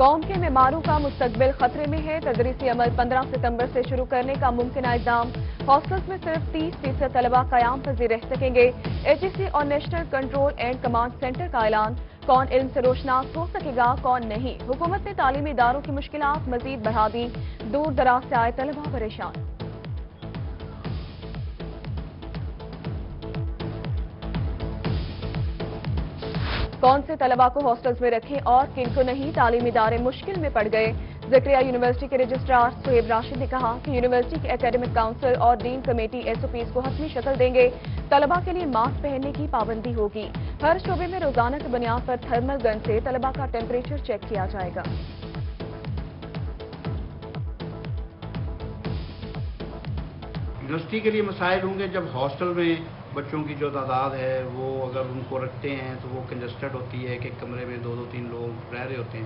قوم کے معماروں کا مستقبل خطرے میں ہے، تدریسی عمل 15 ستمبر سے شروع کرنے کا ممکنہ اقدام۔ ہاسٹلز میں صرف 30% طلبہ قیام پذیر رہ سکیں گے۔ ایچ ای سی اور national control and command centre کا اعلان۔ کون علم سے روشناس ہو سکے گا، کون نہیں۔ حکومت نے تعلیمی اداروں کی مشکلات مزید بڑھا دی، دور دراز سے آئے طلبہ پریشان۔ کون سے طلبہ کو ہاسٹلز میں رکھیں اور کن کو نہیں، تعلیمی ادارے مشکل میں پڑ گئے۔ ذکریہ یونیورسٹی کے رجسٹرار سہیب راشد نے کہا کہ یونیورسٹی کے اکیڈمک کونسل اور ڈین کمیٹی ایس او پیز کو حتمی شکل دیں گے۔ طلبہ کے لیے ماسک پہننے کی پابندی ہوگی۔ ہر شعبے میں روزانہ کی بنیاد پر تھرمل گن سے طلبہ کا ٹیمپریچر چیک کیا جائے گا۔ یونیورسٹی کے لیے مسائل ہوں گے جب ہاسٹل میں بچوں کی جو تعداد ہے وہ اگر ان کو رکھتے ہیں تو وہ کنجسٹڈ ہوتی ہے کہ کمرے میں 2-3 لوگ رہ رہے ہوتے ہیں،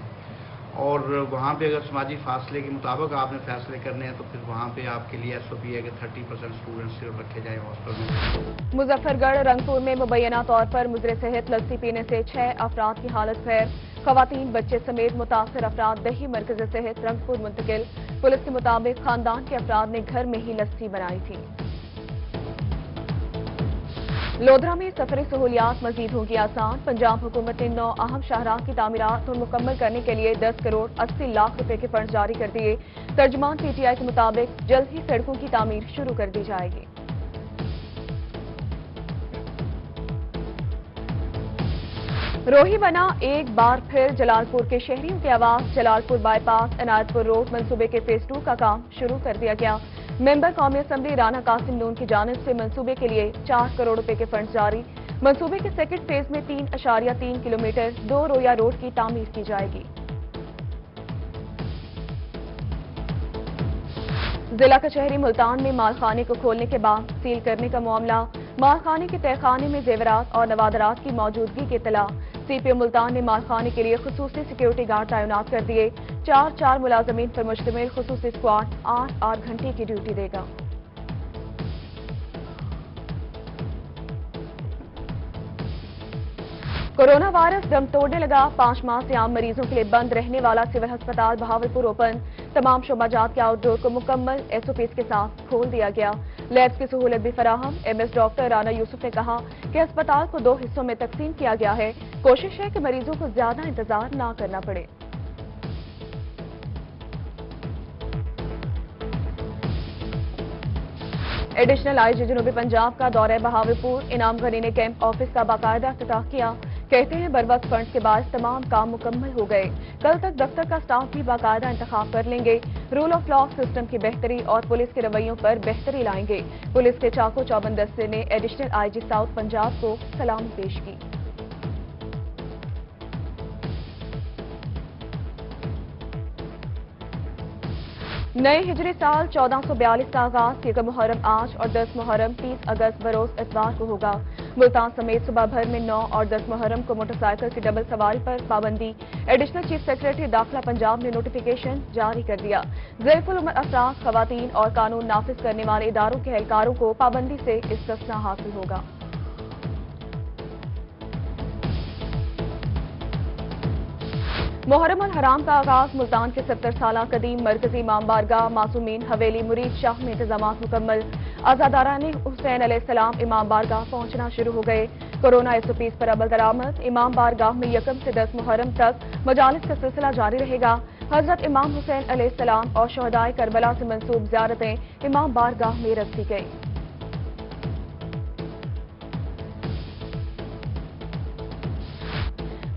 اور وہاں پہ اگر سماجی فاصلے کے مطابق آپ نے فیصلے کرنے ہیں تو پھر وہاں پہ آپ کے لیے ایس او پی ہے کہ 30% اسٹوڈنٹس صرف رکھے جائیں ہاسٹل میں۔ مظفر گڑھ رنگپور میں مبینہ طور پر مضر صحت لسی پینے سے 6 افراد کی حالت خیر، خواتین بچے سمیت متاثر افراد دہی مرکز صحت رنگپور منتقل۔ پولیس کے مطابق خاندان کے افراد نے گھر میں ہی لسی بنائی تھی۔ لودھرا میں سفری سہولیات مزید ہوں گی آسان، پنجاب حکومت نے 9 اہم شاہراہ کی تعمیرات اور مکمل کرنے کے لیے 10 کروڑ 80 لاکھ روپے کے فنڈز جاری کر دیے۔ ترجمان پی ٹی آئی کے مطابق جلد ہی سڑکوں کی تعمیر شروع کر دی جائے گی۔ روہی بنا ایک بار پھر جلال پور کے شہریوں کی آواز، جلال پور بائی پاس عنایت پور روڈ منصوبے کے فیز 2 کا کام شروع کر دیا گیا۔ ممبر قومی اسمبلی رانا قاسم نون کی جانب سے منصوبے کے لیے 4 کروڑ روپے کے فنڈز جاری۔ منصوبے کے سیکنڈ فیز میں 3.3 کلومیٹر 2 رویا روڈ کی تعمیر کی جائے گی۔ ضلع کچہری ملتان میں مالخانے کو کھولنے کے بعد سیل کرنے کا معاملہ، مالخانے کے تہخانے میں زیورات اور نوادرات کی موجودگی کی اطلاع۔ سی پی او ملتان نے مالخانے کے لیے خصوصی سیکیورٹی گارڈ تعینات کر دیے۔ 4 ملازمین پر مشتمل خصوصی اسکواڈ 8 گھنٹے کی ڈیوٹی دے گا۔ کورونا وائرس دم توڑنے لگا، 5 ماہ سے عام مریضوں کے لیے بند رہنے والا سول ہسپتال بہاولپور اوپن، تمام شعبہ جات کے آؤٹ ڈور کو مکمل ایس او پیز کے ساتھ کھول دیا گیا۔ لیبز کی سہولت بھی فراہم۔ ایم ایس ڈاکٹر رانا یوسف نے کہا کہ ہسپتال کو 2 حصوں میں تقسیم کیا گیا ہے، کوشش ہے کہ مریضوں کو زیادہ انتظار نہ کرنا پڑے۔ ایڈیشنل آئی جی جنوبی پنجاب کا دورہ بہاولپور، انعام غنی نے کیمپ آفس کا باقاعدہ افتتاح کیا۔ کہتے ہیں بروقت فنڈز کے باعث تمام کام مکمل ہو گئے، کل تک دفتر کا سٹاف بھی باقاعدہ انتخاب کر لیں گے، رول آف لا سسٹم کی بہتری اور پولیس کے رویوں پر بہتری لائیں گے۔ پولیس کے چاقو چوبند دستے نے additional I G south Punjab کو سلام پیش کی۔ نئے ہجری سال 1442 کا آغاز، 1 محرم آج اور 10 محرم 30 اگست بروز اتوار کو ہوگا۔ ملتان سمیت صبح بھر میں 9 اور 10 محرم کو موٹر سائیکل کی ڈبل سواری پر پابندی۔ ایڈیشنل چیف سیکریٹری داخلہ پنجاب نے نوٹیفیکیشن جاری کر دیا۔ ضعیف العمر افراد، خواتین اور قانون نافذ کرنے والے اداروں کے اہلکاروں کو پابندی سے استثناء حاصل ہوگا۔ محرم الحرام کا آغاز، ملتان کے 70 سالہ قدیم مرکزی امام بارگاہ معصومین حویلی مرید شاہ میں انتظامات مکمل۔ آزاداران حسین علیہ السلام امام بارگاہ پہنچنا شروع ہو گئے۔ کورونا ایس او پیز پر عمل درآمد، امام بارگاہ میں 1 سے 10 محرم تک مجالس کا سلسلہ جاری رہے گا۔ حضرت امام حسین علیہ السلام اور شہدائے کربلا سے منسوب زیارتیں امام بارگاہ میں رکھ دی گئی۔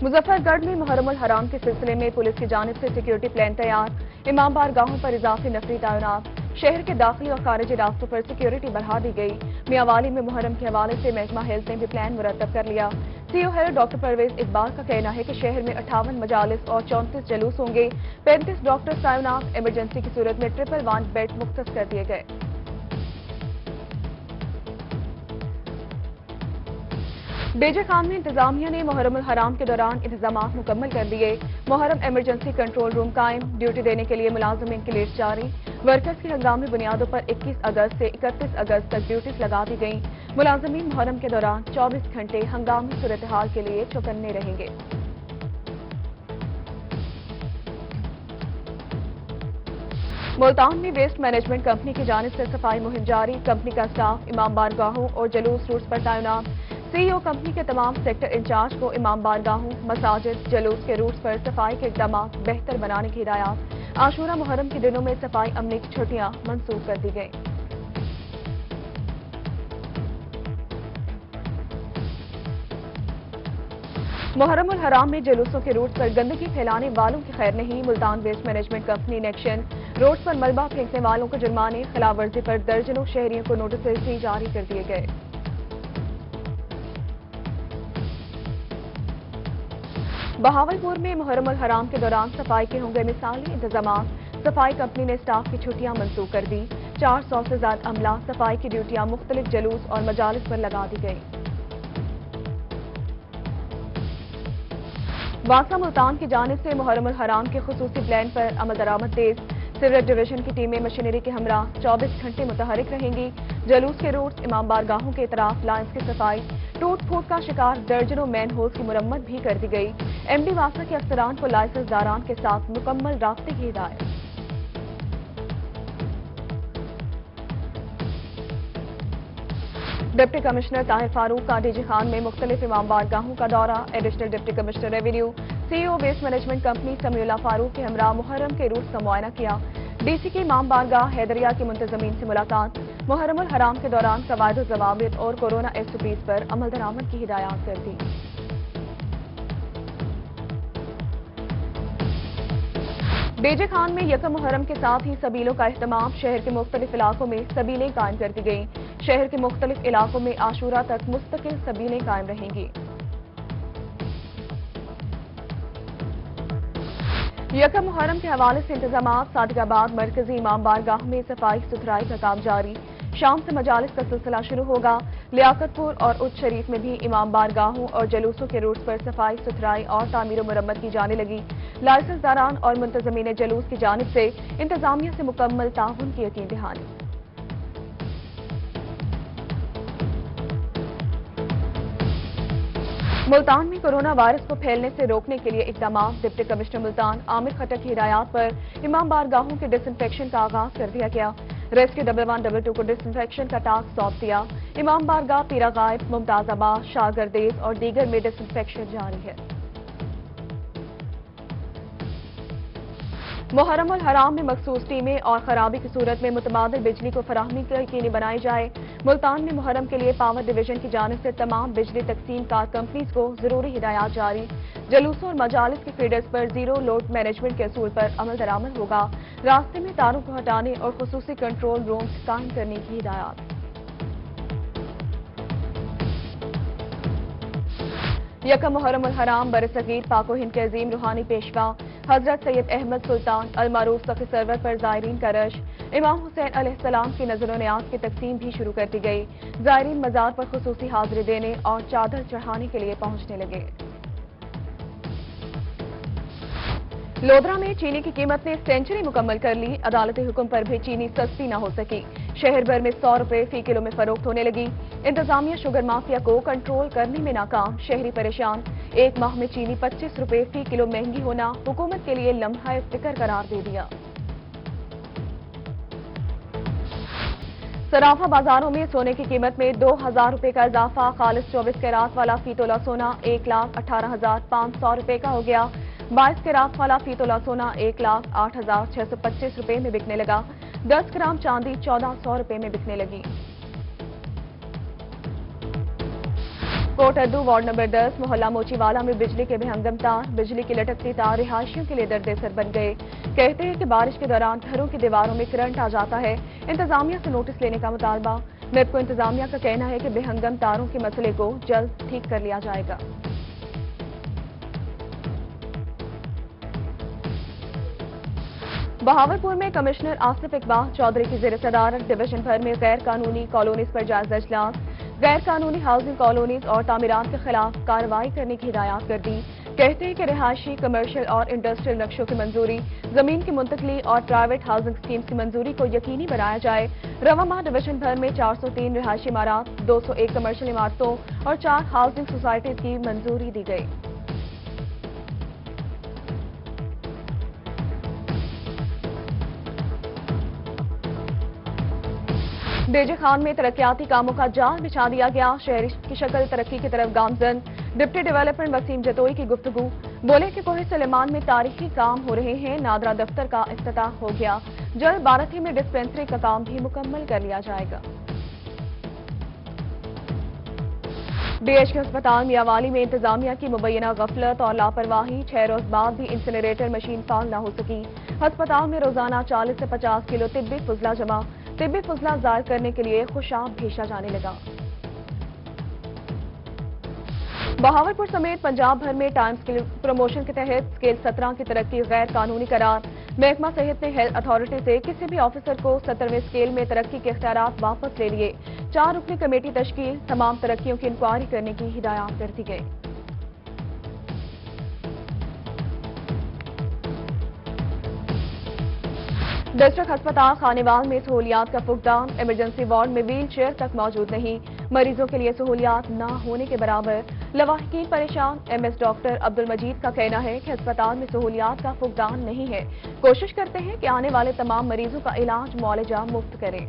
مظفر گڑھ میں محرم الحرام کے سلسلے میں پولیس کی جانب سے سیکیورٹی پلان تیار، امام بارگاہوں پر اضافی نفری تعینات، شہر کے داخلی اور خارجی راستوں پر سیکیورٹی بڑھا دی گئی۔ میاوالی میں محرم کے حوالے سے محکمہ ہیلتھ نے بھی پلان مرتب کر لیا۔ C O health doctor Parvez Iqbal کا کہنا ہے کہ شہر میں 58 مجالس اور 34 جلوس ہوں گے، 35 ڈاکٹر تعینات، ایمرجنسی کی صورت میں 111 بیڈ مختص کر دیے گئے۔ بیجے خان میں انتظامیہ نے محرم الحرام کے دوران انتظامات مکمل کر دیے۔ محرم ایمرجنسی کنٹرول روم قائم، ڈیوٹی دینے کے لیے ملازمین کی لسٹ جاری۔ ورکرز کی ہنگامی بنیادوں پر 21 اگست سے 31 اگست تک ڈیوٹیز لگا دی گئیں۔ ملازمین محرم کے دوران 24 گھنٹے ہنگامی صورتحال کے لیے چوکنے رہیں گے۔ मुल्तान में वेस्ट मैनेजमेंट कंपनी की जानिब से सफाई मुहिम जारी। कंपनी का स्टाफ इमाम बारगाहों और जलूस रूट्स पर तैनात। सीईओ कंपनी के तमाम सेक्टर इंचार्ज को इमाम बारगाहों, मसाजिद, जलूस के रूट्स पर सफाई के इकदाम बेहतर बनाने की हिदायत। आशूरा मुहर्रम के दिनों में सफाई अमले की छुट्टियां मंसूख कर दी गई। मुहर्रम उल हराम में जुलूसों के रूट्स पर गंदगी फैलाने वालों की खैर नहीं। मुल्तान वेस्ट मैनेजमेंट कंपनी ने एक्शन। रोड्स पर मलबा फेंकने वालों को जुर्माने, खिलाफ वर्जी पर दर्जनों शहरियों को नोटिस भी जारी कर दिए गए। बहावलपुर में मुहर्रम उल हराम के दौरान सफाई के होंगे मिसाली इंतजाम। सफाई कंपनी ने स्टाफ की छुट्टियां मंसूख कर दी। 400 से ज्यादा अमला सफाई की ड्यूटियां मुख्तलिफ जलूस और मजालिस पर लगा दी गई। वासा मुल्तान की जानिब से मुहर्रम उल हराम के खुसूसी प्लान पर अमल दरामद तेज। सिवरेज डिवीजन की टीमें मशीनरी के हमरा 24 घंटे मुतहरिक रहेंगी। जलूस के रूट्स, इमाम बारगाहों के इतराफ लाइन्स की सफाई, टूट फूट का शिकार दर्जनों मैन होल्स की मुरम्मत भी कर दी गई। एमडी वासा के अफसरान को लाइसेंस दारान के साथ मुकम्मल राब्ते की हिदायत। डिप्टी कमिश्नर ताहिर फारूक का डीजी खान में मुख्तलिफ इमाम बारगाहों का दौरा। Additional deputy commissioner revenue, CEO waste management company Samiullah Farooq के हमरा मुहर्रम के रूट्स का मुआयना किया। डीसी की इमाम बारगाह हैदरिया के मुंतजमीन से मुलाकात। मुहर्रम उल हराम के दौरान कवायद ज़वाबित और कोरोना एसओपीज़ पर अमल दरामद की हिदायत कर दी। डीजी खान में यकम मुहर्रम के साथ ही सबीलों का एहतमाम। शहर के मुख्तलिफ इलाकों में सबीलें कायम कर दी गई। शहर के मुख्तलिफ इलाकों में आशूरा तक मुस्तकिल सबीलें कायम रहेंगी। यकम मुहर्रम के हवाले से इंतजाम। सादिकाबाद मरकजी इमाम बारगाह में सफाई सुथराई का काम जारी। शाम से मजालिस का सिलसिला शुरू होगा। लियाकतपुर और उच्च शरीफ में भी इमाम बारगाहों और जलूसों के रूट्स पर सफाई सुथराई और तामीर मुरम्मत की जाने लगी। लाइसेंस दारान और मुंतजमीन जलूस की जानिब से इंतजामिया से मुकम्मल ताउन की यकीन दहानी। मुल्तान में कोरोना वायरस को फैलने से रोकने के लिए इकदाम। डिप्टी कमिश्नर मुल्तान आमिर खट्टर की हिदायत पर इमाम बारगाहों के डिसइंफेक्शन का आगाज कर दिया गया। रेस्क्यू 1112 को डिसइंफेक्शन का टास्क सौंप दिया। इमाम बारगाह, पीरा गायब, मुमताजाबाद, शाहगरदेज और दीगर में डिसइंफेक्शन जारी है। मुहर्रम उल हराम में मखसूस टीमें और खराबी की सूरत में मुतबादिल बिजली को फराहमी यकीनी बनाई जाए। मुल्तान में मुहर्रम के लिए पावर डिवीजन की जानिब से तमाम बिजली तकसीम कार कंपनीज को जरूरी हिदायत जारी। जलूसों और मजालिस के फीडर्स पर जीरो लोड मैनेजमेंट के असूल पर अमल दरामद होगा। रास्ते में तारों को हटाने और खुसूसी कंट्रोल रूम्स कायम करने की हिदायत। यकम मुहर्रम उल हराम बरसगीर पाको हिंद के अजीम रूहानी पेशवा हजरत सैयद अहमद सुल्तान अल मारूफ सखी सरवर पर जायरीन का रश। इमाम हुसैन अलैहिस्सलाम की नजर न्याज की तकसीम भी शुरू कर दी गई। जायरीन मजार पर खुसूसी हाजिरी देने और चादर चढ़ाने के लिए पहुंचने लगे। लोधरा में चीनी की कीमत ने सेंचुरी मुकम्मल कर ली। अदालती हुक्म पर भी चीनी सस्ती न हो सकी। शहर भर में 100 रुपए फी किलो में फरोख्त होने लगी। इंतजामिया शुगर माफिया को कंट्रोल करने में नाकाम। शहरी परेशान। एक माह में चीनी 25 रुपए फी किलो महंगी होना हुकूमत के लिए लम्हा फिक्र करार दे दिया। सराफा बाजारों में सोने की कीमत में 2000 रुपए का इजाफा। खालिस 24 कैरात वाला फी तोला सोना 1,18,500 रुपए का हो गया। 22 कैरात वाला फी तोला सोना 1,08,625 रुपए में बिकने लगा। 10 ग्राम चांदी 1400 रुपए में बिकने लगी। कोट अद्दू वार्ड नंबर 10 मोहल्ला मोचीवाला में बिजली के बेहंगम तार। बिजली की लटकती तार रिहायशियों के लिए दर्द-ए-सर बन गए। कहते हैं कि बारिश के दौरान घरों की दीवारों में करंट आ जाता है। इंतजामिया से नोटिस लेने का मुतालबा। नेपको इंतजामिया का कहना है कि बेहंगम तारों के मसले को जल्द ठीक कर लिया जाएगा। बहावलपुर में कमिश्नर आसिफ इकबाल चौधरी की ज़ेर सदारत डिवीजन भर में गैर कानूनी कॉलोनीज पर जायजा इजलास। गैर कानूनी हाउसिंग कॉलोनीज और तामीरात के खिलाफ कार्रवाई करने की हिदायत कर दी। कहते हैं कि रिहायशी, कमर्शियल और इंडस्ट्रियल नक्शों की मंजूरी, जमीन की मुंतकली और प्राइवेट हाउसिंग स्कीम्स की मंजूरी को यकीनी बनाया जाए। रवामा डिवीजन भर में 403 रिहायशी इमारत, 201 कमर्शियल इमारतों और 4 हाउसिंग सोसाइटीज की मंजूरी दी गई। डीजे खान में तरक्याती कामों का जाल बिछा दिया गया, शहर की शक्ल तरक्की की तरफ गामजन। डिप्टी डेवलपमेंट वसीम जतोई की गुफ्तगू, बोले कि कोहे सलेमान में तारीखी काम हो रहे हैं, नादरा दफ्तर का इफ्तिताह हो गया, जल्द बाराथी में डिस्पेंसरी का काम भी मुकम्मल कर लिया जाएगा। डीएचके अस्पताल मियांवाली में इंतजामिया की मुबैना गफलत और लापरवाही, 6 रोज बाद भी इंसिनरेटर मशीन फाल न हो सकी। अस्पताल में रोजाना 40 से 50 किलो तिब्बी फुजला जमा, तिब्बी फुजला ज़ायर करने के लिए खुशाब भेजा जाने लगा। बहावलपुर समेत पंजाब भर में टाइम स्केल प्रमोशन के तहत स्केल 17 की तरक्की गैर कानूनी करार। महकमा सेहत ने हेल्थ अथॉरिटी से किसी भी ऑफिसर को 17वें स्केल में तरक्की के इख्तियारात वापस ले लिए। 4 रुकनी कमेटी तश्कील, तमाम तरक्कियों की इंक्वायरी करने की हिदायत कर दी गई। डिस्ट्रिक्ट अस्पताल खानेवाल में सहूलियात का फुकदान, इमरजेंसी वार्ड में व्हील चेयर तक मौजूद नहीं, मरीजों के लिए सहूलियात न होने के बराबर, लवाहिकीन परेशान। एमएस डॉक्टर अब्दुल मजीद का कहना है कि अस्पताल में सहूलियात का फुकदान नहीं है, कोशिश करते हैं कि आने वाले तमाम मरीजों का इलाज मुआलजा मुफ्त करें।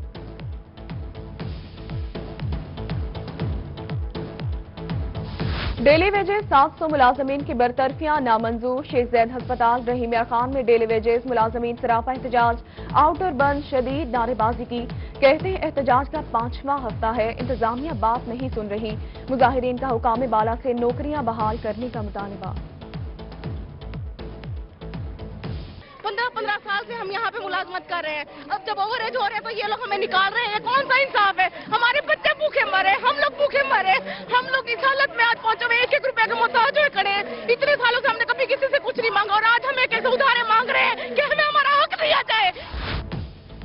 डेली वेजेस 700 मुलाजमीन की बरतरफियां नामंजूर, शेख जैद अस्पताल रहीमिया खान में डेली वेजेस मुलाजमीन सरापा एहतजाज, आउटर बंद, शदीद नारेबाजी की। कहते हैं एहतजाज का 5वां हफ्ता है, इंतजामिया बात नहीं सुन रही। मुजाहिरीन का हुकाम बाला से नौकरियां बहाल करने का मुतालबा। 15 साल से हम यहाँ पे मुलाजमत कर रहे हैं, अब जब ओवर एज हो रहे हैं तो ये लोग हमें निकाल रहे हैं। कौन सा इंसाफ है? हमारे बच्चे भूखे मरे, हम लोग भूखे मरे, हम लोग इस हालत में आज पहुंचे हुए 1-1 रुपए के मोहताज हुए खड़े हैं। इतने सालों से हमने कभी किसी से कुछ नहीं मांगा और आज हमें कैसे उधारे मांग रहे हैं कि हमें हमारा हक दिया जाए।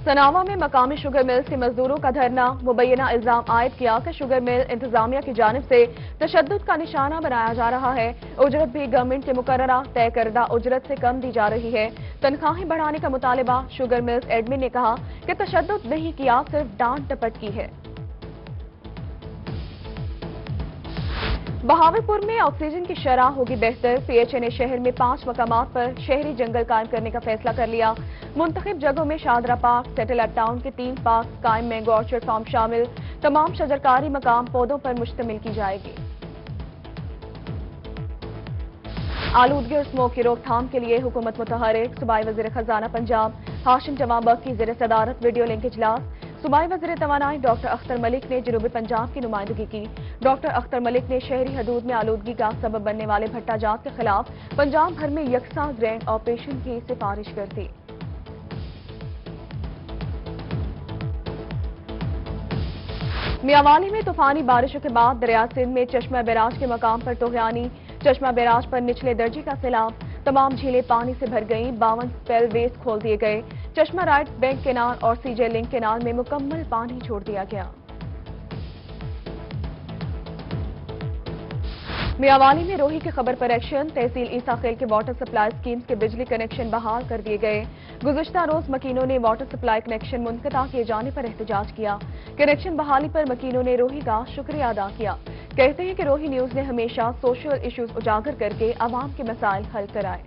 सनावा में मकामी शुगर मिल्स के मजदूरों का धरना, मुबैना इल्जाम आयद किया कि शुगर मिल इंतजामिया की जानिब से तशद्दुद का निशाना बनाया जा रहा है। उजरत भी गवर्नमेंट के मुकर्ररा तय करदा उजरत से कम दी जा रही है। तनख्वाहें बढ़ाने का मुतालिबा। शुगर मिल्स एडमिन ने कहा कि तशद्दुद नहीं किया, सिर्फ डांट डपट की है। बहावलपुर में ऑक्सीजन की शरह होगी बेहतर, पीएचए ने शहर में 5 मकामात पर शहरी जंगल कायम करने का फैसला कर लिया। मुंतखब जगहों में शादरा पार्क, सैटेलाइट टाउन के 3 पार्क कायम, मैंगो ऑर्चर्ड फार्म शामिल। तमाम शजरकारी मकाम पौधों पर मुश्तमिल की जाएगी। आलूदगी और स्मोक की रोकथाम के लिए हुकूमत मुतहरिक, सूबाई वज़ीर खजाना पंजाब हाशिम जवां बख्श की ज़ेर सदारत वीडियो लिंक इजलास। सूबाई वज़ीर तवानाई डॉक्टर अख्तर मलिक ने जनूबी पंजाब की नुमाइंदगी की। डॉक्टर अख्तर मलिक ने शहरी हदूद में आलूदगी का सबब बनने वाले भट्टा जात के खिलाफ पंजाब भर में यकसा ग्रैंड ऑपरेशन की सिफारिश कर दी। मियांवाली में तूफानी बारिशों के बाद दरिया सिंध में चश्मा बैराज के मकाम पर तोहयानी, चश्मा बैराज पर निचले दर्जे का सैलाब, तमाम झीलें पानी से भर गईं, 52 स्पेल वेज खोल दिए गए। चश्मा राइट बैंक केनाल और सीजे लिंक केनाल में मुकम्मल पानी छोड़ दिया गया। मियांवाली में रोही की खबर पर एक्शन, तहसील ईसा खेल के वाटर सप्लाई स्कीम्स के बिजली कनेक्शन बहाल कर दिए गए। गुज़िश्ता रोज मकीनों ने वाटर सप्लाई कनेक्शन मुनक़ता किए जाने पर एहतजाज किया। कनेक्शन बहाली पर मकीनों ने रोही का शुक्रिया अदा किया। कहते हैं कि रोही न्यूज ने हमेशा सोशल इश्यूज उजागर करके आवाम के मसाइल हल कराए।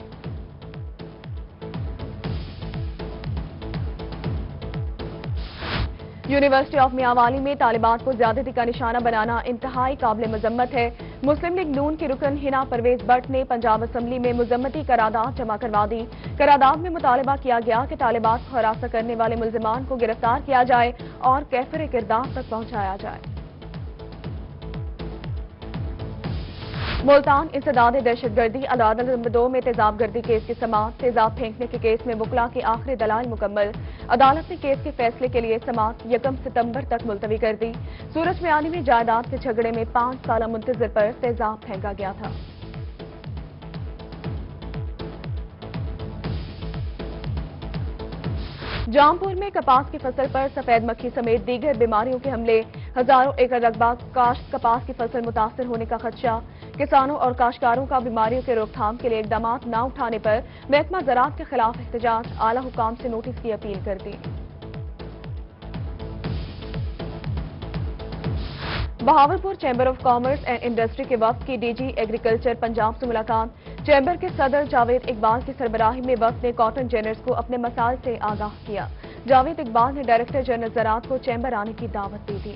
यूनिवर्सिटी ऑफ मियांवाली में तालिबान को ज्यादती का निशाना बनाना इंतहाई काबिल मजम्मत है। मुस्लिम लीग नून की रुकन हिना परवेज भट्ट ने पंजाब असम्बली में मुजम्मती करारदाद जमा करवा दी। करारदाद में मुतालबा किया गया कि तालिबान को हरासा करने वाले मुल्जिमान को गिरफ्तार किया जाए और कैफर किरदार तक पहुंचाया जाए। मुल्तान इंसदाद दहशतगर्दी अदालत नंबर 2 में तेजाब गर्दी केस की समाअत, तेजाब फेंकने के केस में वकला के आखिरी दलाइल मुकम्मल। अदालत ने केस के फैसले के लिए समाअत 1 सितंबर तक मुलतवी कर दी। सूरज मियानी में जायदाद के झगड़े में 5 साल मुंतजिर पर तेजाब फेंका गया था। जामपुर में कपास की फसल पर सफेद मक्खी समेत दीगर बीमारियों के हमले, हजारों एकड़ रकबा काश्त कपास की फसल मुतासर होने का खदशा। किसानों और काश्तकारों का बीमारियों के रोकथाम के लिए इकदाम न उठाने पर महकमा ज़राअत के खिलाफ एहतजाज, आला हुकाम से नोटिस की अपील कर दी। Bahawalpur chamber of commerce and industry के वफ्द की डीजी एग्रीकल्चर पंजाब से मुलाकात। चैम्बर के सदर जावेद इकबाल की सरबराही में वफ्द ने कॉटन जेनर्स को अपने मसाइल से आगाह किया। जावेद इकबाल ने डायरेक्टर जनरल ज़राअत को चैम्बर आने की दावत दे दी।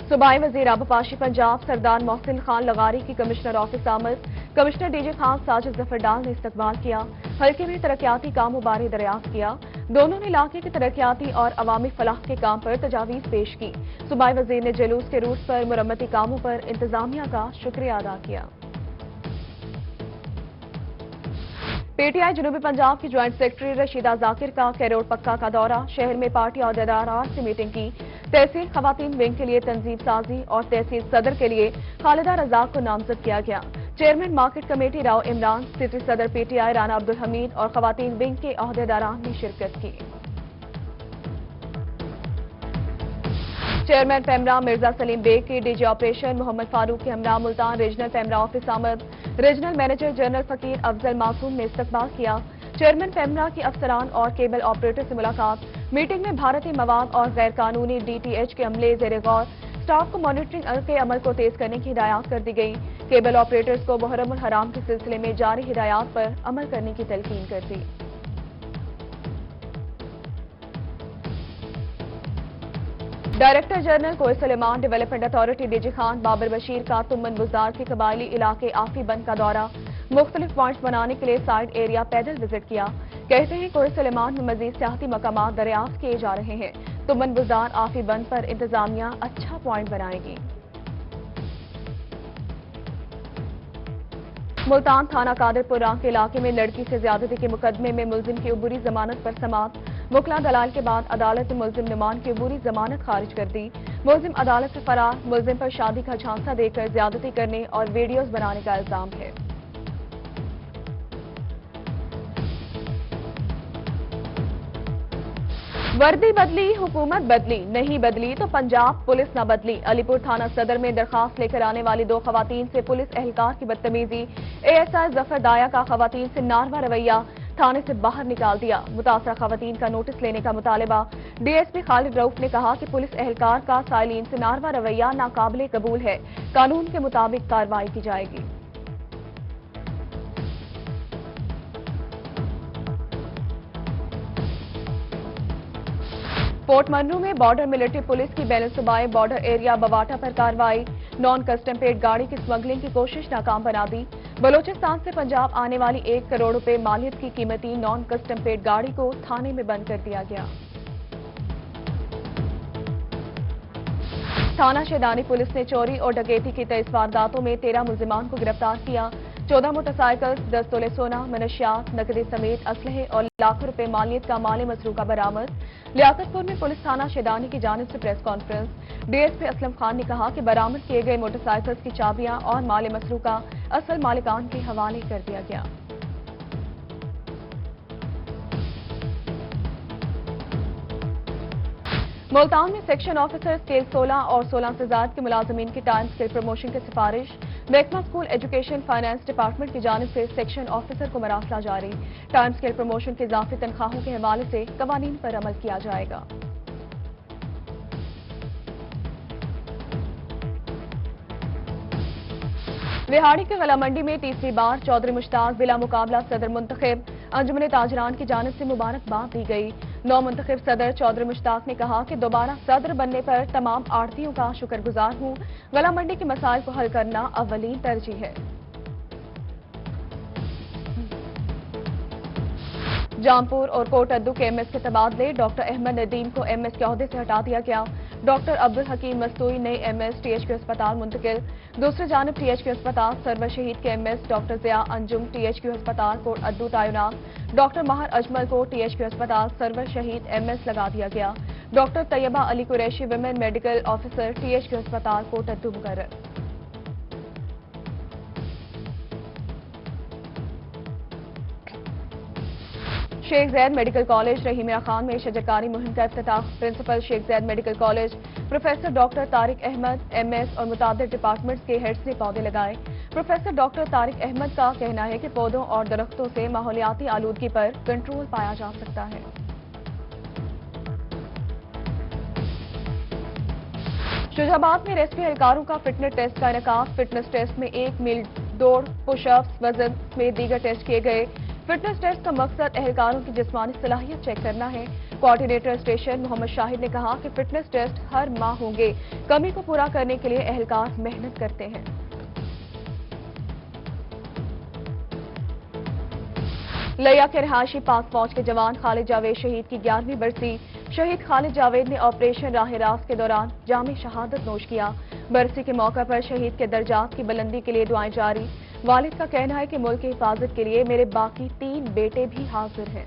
सूबाई वजीर आबपाशी पंजाब सरदार मोहसिन खान लगारी की कमिश्नर ऑफिस आमद। कमिश्नर डीजे खान साजिद जफर डाल ने इस्तकबाल किया। हल्के में तरक्याती कामों बारे दरियाफ्त किया। दोनों ने इलाके के तरक्याती और अवामी फलाह के काम पर तजावीज पेश की। सूबाई वजीर ने जुलूस के रूट पर मुरम्मती कामों पर इंतजामिया का शुक्रिया अदा किया। पीटीआई जनूबी पंजाब की ज्वाइंट सेक्रेटरी रशीदा जाकिर का कैरोड़ पक्का का दौरा। शहर में पार्टी अहदेदार से मीटिंग की। तहसील खवातीन विंग के लिए तंजीम साजी और तहसील सदर के लिए खालिदा रजाक को नामजद किया गया। Chairman market committee Rao Imran, city सदर पीटीआई राना अब्दुल हमीद और खवातीन विंग के अहदेदारान ने शिरकत की। चेयरमैन पेमरा मिर्जा सलीम बेग की डीजी ऑपरेशन मोहम्मद फारूक के हमरा मुल्तान रीजनल पेमरा ऑफिस आमद। रीजनल मैनेजर जनरल फकीर अफजल मासूम ने इस्तकबाल किया। चेयरमैन पेमरा के अफसरान और केबल ऑपरेटर से मुलाकात। मीटिंग में भारतीय मवाद और गैर कानूनी डीटीएच के अमले ज़ेर गौर। स्टाफ को मॉनिटरिंग के अमल को तेज करने की हिदायत कर दी गई। केबल ऑपरेटर्स को मुहर्रम उल हराम के सिलसिले में जारी हिदायत पर अमल करने की तलकीन कर दी। डायरेक्टर जनरल कोई Suleman development authority DG Khan Babar Bashir का तुमन बुज़दार के कबायली इलाके आफी बंद का दौरा। मुख्तलिफ पॉइंट्स बनाने के लिए साइड एरिया पैदल विजिट किया। कहते हैं कोई सुलेमान में मजीद सियाहती मकामात दरियाफ्त किए जा रहे हैं। तुमन बुज़दार आफी बंद पर इंतजामिया अच्छा पॉइंट बनाएगी। मुल्तान थाना कादरपुरा के इलाके में लड़की से ज्यादती के मुकदमे में मुलजिम की अबूरी जमानत पर समाअत। मुखला दलाल के बाद अदालत ने मुलजिम नुमान की अबूरी जमानत खारिज कर दी। मुलजिम अदालत से फरार। मुलजिम पर शादी का झांसा देकर ज्यादती करने और वीडियोज बनाने का इल्जाम है। वर्दी बदली, हुकूमत बदली, नहीं बदली तो पंजाब पुलिस न बदली। अलीपुर थाना सदर में दरखास्त लेकर आने वाली 2 खवातीन से पुलिस एहलकार की बदतमीजी। एएसआई जफर दाया का खवातीन से नारवा रवैया, थाने से बाहर निकाल दिया। मुतासरा खवातीन का नोटिस लेने का मुतालबा। डीएसपी खालिद रऊफ ने कहा कि पुलिस एहलकार का साइलिन से नारवा रवैया नाकाबिले कबूल है। कानून के मुताबिक कार्रवाई की जाएगी। पोर्ट मनरू में बॉर्डर मिलिट्री पुलिस की बैलेंस सूबाई बॉर्डर एरिया बवाटा पर कार्रवाई। नॉन कस्टम पेड गाड़ी की स्मगलिंग की कोशिश नाकाम बना दी। बलोचिस्तान से पंजाब आने वाली 1 करोड़ रुपए मालियत की कीमती नॉन कस्टम पेड गाड़ी को थाने में बंद कर दिया गया। थाना शेदानी पुलिस ने चोरी और डकैती की 23 वारदातों में 13 मुलजिमान को गिरफ्तार किया। 14 मोटरसाइकिल, 10 तोले सोना, मनशियात, नकदी समेत असलहे और लाखों रुपए मालियत का माल मसरूका बरामद। लियाकतपुर में पुलिस थाना शेदानी की जानिब से press conference. DSP Aslam Khan ने कहा कि बरामद किए गए मोटरसाइकिल्स की चाबियां और माल मसरूका असल मालिकान के हवाले कर दिया गया। मुल्तान में सेक्शन ऑफिसर स्केल 16 और 16 से ज्यादा के मुलाजमीन की टाइम स्केल प्रमोशन की सिफारिश। महकमा स्कूल एजुकेशन फाइनेंस डिपार्टमेंट की जानिब से सेक्शन ऑफिसर को मरासला जारी। टाइम स्केल प्रमोशन की इजाफी तनख्वाहों के हवाले से कवानीन पर अमल किया जाएगा। रिहाड़ी के गला मंडी में तीसरी बार चौधरी मुश्ताक बिला मुकाबला सदर मुंतखब। अंजुमन ताजरान की जानिब से मुबारकबाद दी गई। नौ मुंतखब सदर चौधरी मुश्ताक ने कहा कि दोबारा सदर बनने पर तमाम आड़तियों का शुक्रगुजार हूं। गला मंडी के मसाइल को हल करना अव्वलीन तरजीह है। जामपुर और कोट अद्दू के एमएस के तबादले। डॉक्टर अहमद नदीम को एमएस के ओहदे से हटा दिया गया। डॉक्टर अब्दुल हकीम मस्तूरी नए एमएस टीएचक्यू अस्पताल मुंतकिल। दूसरी जानब टीएचक्यू अस्पताल सरवर शहीद के एमएस डॉक्टर जिया अंजुम टीएचक्यू अस्पताल कोट अद्दू तैनात। डॉक्टर माहर अजमल को टीएचक्यू अस्पताल सरवर शहीद एमएस लगा दिया गया। Doctor Tayyaba Ali Qureshi women medical officer THQ अस्पताल कोट अद्दू मुकर्रर। शेख जैद मेडिकल कॉलेज रहीमिया खान में शजरकारी मुहिम का इफ्तिताह। Principal Sheikh Zayed medical college professor doctor Tariq Ahmed MS और मुताबिक डिपार्टमेंट्स के हेड्स ने पौधे लगाए। प्रोफेसर डॉक्टर तारिक अहमद का कहना है कि पौधों और दरख्तों से माहौलियाती आलूदगी पर कंट्रोल पाया जा सकता है। शुजाबाद में रेस्क्यू एहलकारों का फिटनेस टेस्ट का इनेकाद। फिटनेस टेस्ट में 1 मील दौड़, पुशअप्स, वजन में दीगर टेस्ट किए गए। फिटनेस टेस्ट का मकसद एहलकारों की जिस्मानी सलाहियत चेक करना है। कोऑर्डिनेटर स्टेशन मोहम्मद शाहिद ने कहा कि फिटनेस टेस्ट हर माह होंगे। कमी को पूरा करने के लिए एहलकार मेहनत करते हैं। लिया के रहायशी पाक फौज के जवान खालिद जावेद शहीद की 11वीं बरसी। शहीद खालिद जावेद ने ऑपरेशन राह रास्त के दौरान जामे शहादत नोश किया। बरसी के मौका पर शहीद के दर्जात की बुलंदी के लिए दुआएं जारी। वालिद का कहना है कि मुल्क की हिफाजत के लिए मेरे बाकी 3 बेटे भी हाजिर हैं।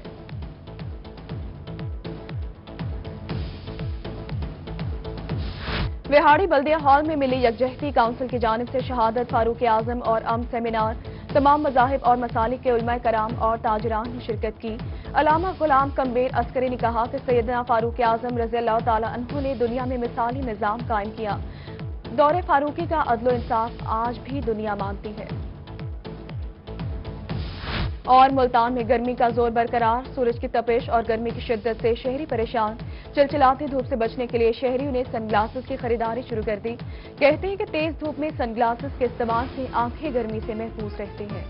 विहाड़ी बल्दिया हॉल में मिली यकजहती काउंसिल की जानिब से शहादत फारूक आजम और अमन सेमिनार। तमाम मज़ाहिब और मसालिक के उलमा कराम और ताजरान ने शिरकत की। अलामा गुलाम कम्बेर अस्करी ने कहा कि सैयदना फारूक आजम रज़ी अल्लाह ताला अन्हु ने दुनिया में मिसाली निज़ाम कायम किया। दौरे फारूकी का अदल इंसाफ आज भी दुनिया मानती है। और मुल्तान में गर्मी का जोर बरकरार। सूरज की तपिश और गर्मी की शिद्दत से शहरी परेशान। चिलचिलाती धूप से बचने के लिए शहरियों ने सनग्लासेस की खरीदारी शुरू कर दी। कहते हैं कि तेज धूप में सनग्लासेस के इस्तेमाल से आंखें गर्मी से महफूज रहती हैं।